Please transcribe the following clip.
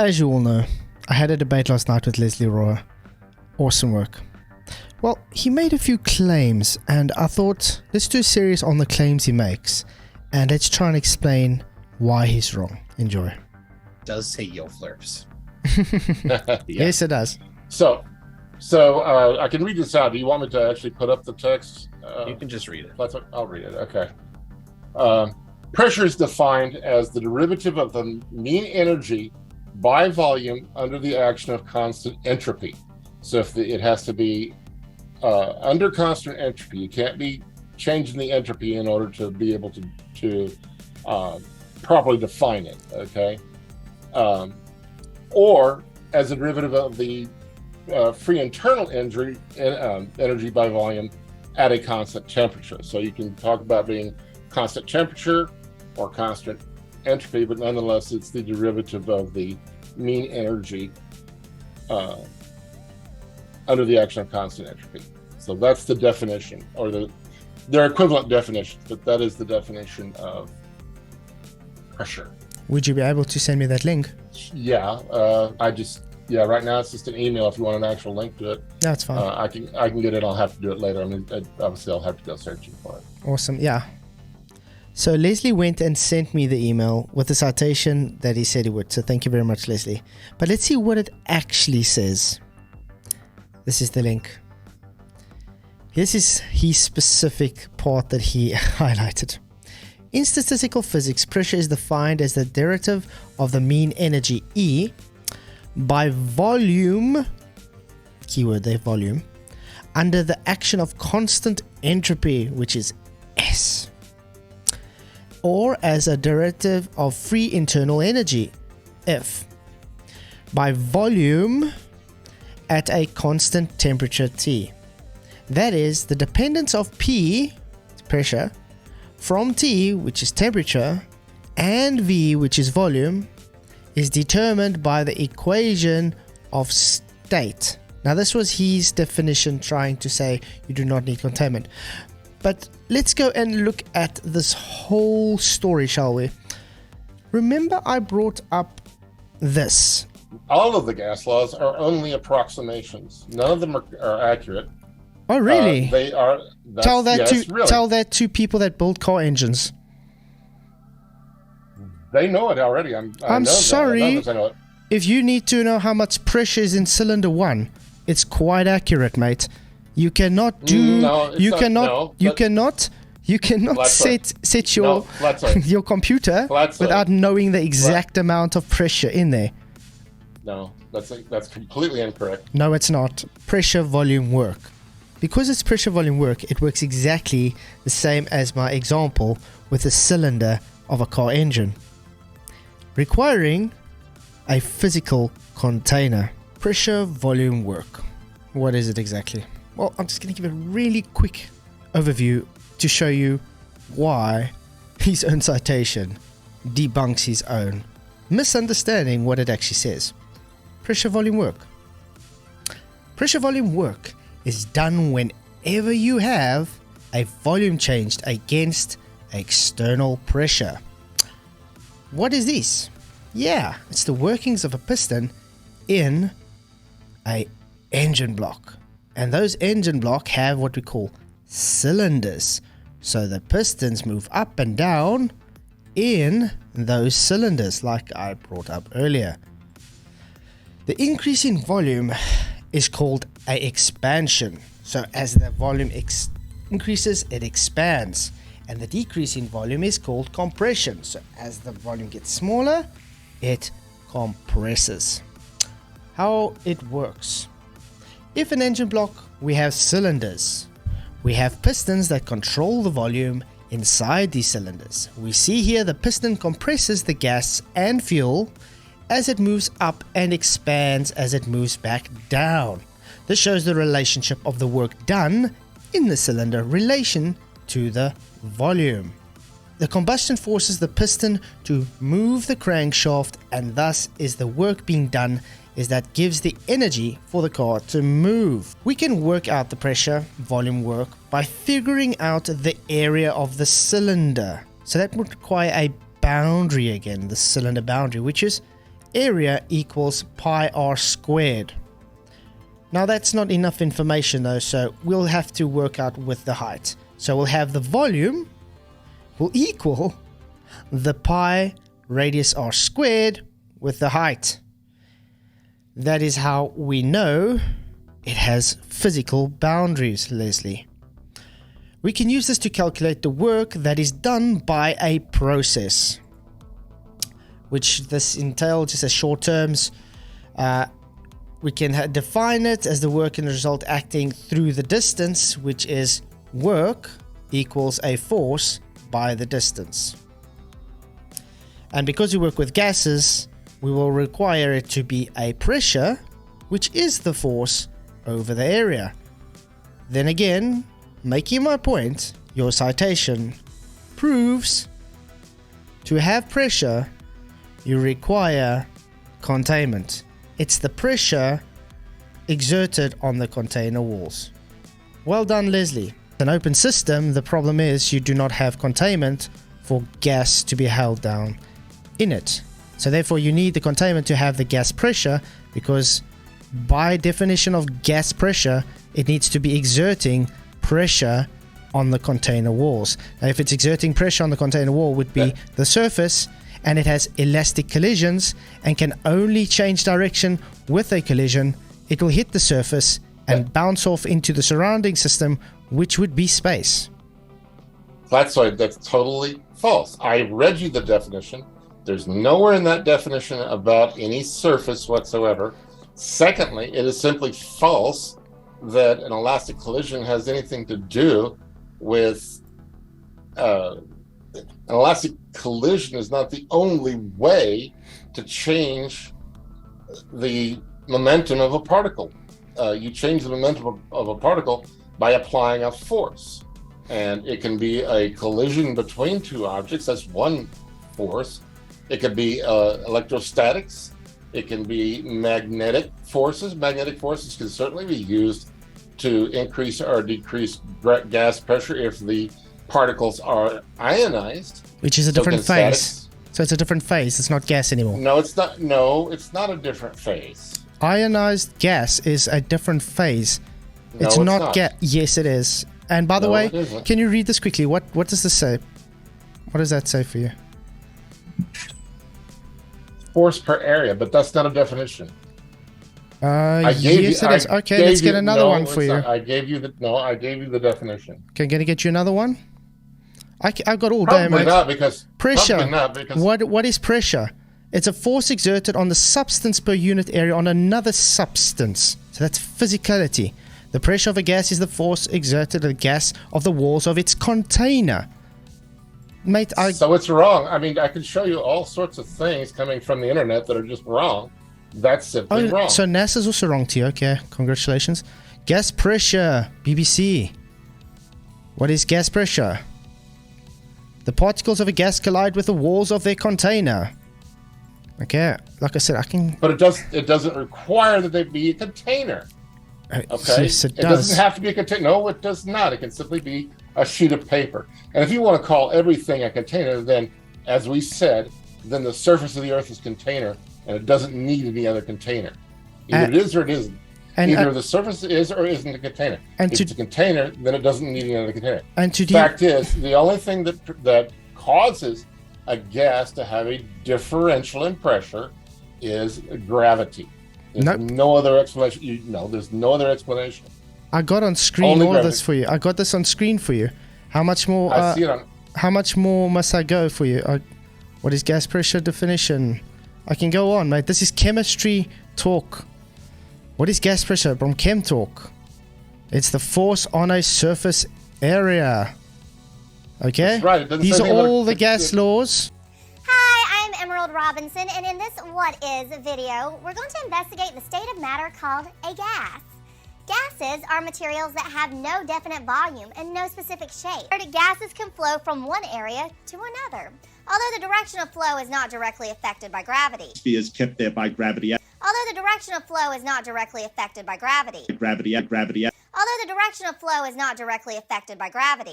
as you all know, I had a debate last night with Leslie Rhorer. Awesome work. Well, he made a few claims, and I thought, let's do a series on the claims he makes, and let's try and explain why he's wrong. Enjoy. It does say yo flirps. Yeah. Yes, it does. So I can read this out. Do you want me to actually put up the text? You can just read it. I'll read it. Okay. Pressure is defined as the derivative of the mean energy by volume under the action of constant entropy. So if it has to be under constant entropy, you can't be changing the entropy in order to be able to properly define it. Okay. Or as a derivative of the free internal energy by volume at a constant temperature. So you can talk about being constant temperature or constant entropy, but nonetheless, it's the derivative of the mean energy under the action of constant entropy. So that's the definition, or their equivalent definitions, but that is the definition of pressure. Would you be able to send me that link? Yeah, right now it's just an email. If you want an actual link to it, That's fine. I can get it. I'll have to do it later. I mean, obviously I'll have to go searching for it. Awesome. Yeah. So Leslie went and sent me the email with the citation that he said he would. So thank you very much, Leslie. But let's see what it actually says. This is the link. This is his specific part that he highlighted. In statistical physics, pressure is defined as the derivative of the mean energy E by volume, keyword there, volume, under the action of constant entropy, which is S, or as a derivative of free internal energy, F, by volume at a constant temperature T. That is, the dependence of P, pressure, from T, which is temperature, and V, which is volume, is determined by the equation of state. Now, this was his definition, trying to say you do not need containment. But let's go and look at this whole story, shall we? Remember, I brought up this. All of the gas laws are only approximations. None of them are accurate. Oh, really? They are. Tell that really. Tell that to people that build car engines. They know it already. I'm sorry. I know it. If you need to know how much pressure is in cylinder 1, it's quite accurate, mate. You cannot do. No, you cannot set your your computer without knowing the exact amount of pressure in there. No, that's completely incorrect. No, it's not. Pressure volume work. Because it's pressure volume work, it works exactly the same as my example with a cylinder of a car engine, requiring a physical container. Pressure volume work. What is it exactly? Well, I'm just going to give a really quick overview to show you why his own citation debunks his own misunderstanding what it actually says. Pressure volume work. Pressure volume work is done whenever you have a volume changed against external pressure. What is this? Yeah, it's the workings of a piston in a engine block. And those engine block have what we call cylinders. So the pistons move up and down in those cylinders, like I brought up earlier. The increase in volume is called an expansion. So as the volume increases, it expands. And the decrease in volume is called compression. So as the volume gets smaller, it compresses. How it works. If an engine block, we have cylinders. We have pistons that control the volume inside these cylinders. We see here the piston compresses the gas and fuel as it moves up and expands as it moves back down. This shows the relationship of the work done in the cylinder relation to the volume. The combustion forces the piston to move the crankshaft, and thus is the work being done is that gives the energy for the car to move. We can work out the pressure volume work by figuring out the area of the cylinder. So that would require a boundary again, the cylinder boundary, which is area equals pi r squared. Now that's not enough information though, so we'll have to work out with the height. So we'll have the volume will equal the pi radius r squared with the height. That is how we know it has physical boundaries, Leslie. We can use this to calculate the work that is done by a process, which this entails just as short terms. We can define it as the work and the result acting through the distance, which is work equals a force by the distance. And because we work with gases, we will require it to be a pressure, which is the force over the area. Then again, making my point, your citation proves to have pressure, you require containment. It's the pressure exerted on the container walls. Well done, Leslie. An open system, the problem is you do not have containment for gas to be held down in it. So therefore you need the containment to have the gas pressure, because by definition of gas pressure, it needs to be exerting pressure on the container walls. Now if it's exerting pressure on the container wall, would be the surface, and it has elastic collisions and can only change direction with a collision. It will hit the surface and bounce off into the surrounding system, which would be space. Flatzoid, that's totally false. I read you the definition. There's nowhere in that definition about any surface whatsoever. Secondly, it is simply false that an elastic collision has anything to do with an elastic collision is not the only way to change the momentum of a particle. You change the momentum of a particle by applying a force. And it can be a collision between two objects. That's one force. It could be electrostatics. It can be magnetic forces. Magnetic forces can certainly be used to increase or decrease gas pressure if the particles are ionized. Which is a different phase. So it's a different phase. It's not gas anymore. No, it's not. No, it's not a different phase. Ionized gas is a different phase. No, it's not gas. Yes, it is. And by the No, way, it isn't. can you read this quickly? What does this say? What does that say for you? Force per area, but that's not a definition. Yes, it is. Okay, let's get another one for you. I gave you the definition. Can I get you another one? I've got all day, Probably mate. not, because Pressure. Probably not, because What is pressure? It's a force exerted on the substance per unit area on another substance. So that's physicality. The pressure of a gas is the force exerted on the gas of the walls of its container. Mate, so it's wrong. I mean, I can show you all sorts of things coming from the internet that are just wrong. That's simply wrong. So NASA's also wrong to you. Okay, congratulations. Gas pressure, BBC. What is gas pressure? The particles of a gas collide with the walls of their container. Okay, like I said, I can... But it doesn't require that they be a container. Okay? Yes, it It does. doesn't have to be a container. No, it does not. It can simply be a sheet of paper. And if you want to call everything a container, then, as we said, then the surface of the Earth is container, and it doesn't need any other container. Either it is or it isn't. Either the surface is or isn't a container. If it's a container, then it doesn't need any other container. The fact is, the only thing that causes a gas to have a differential in pressure is gravity. There's no other explanation. There's no other explanation. I got on screen all of this for you. I got this on screen for you. How much more? I see it on. How much more must I go for you? What is gas pressure definition? I can go on, mate. This is chemistry talk. What is gas pressure from Chem Talk? It's the force on a surface area. Okay? That's right. It doesn't These say are anything all about the gas laws. Hi, I'm Emerald Robinson, and in this What Is video, we're going to investigate the state of matter called a gas. Gases are materials that have no definite volume and no specific shape. Gases can flow from one area to another, although the direction of flow is not directly affected by gravity. Is kept there by gravity. Although the direction of flow is not directly affected by gravity. Gravity. Although the direction of flow is not directly affected by gravity.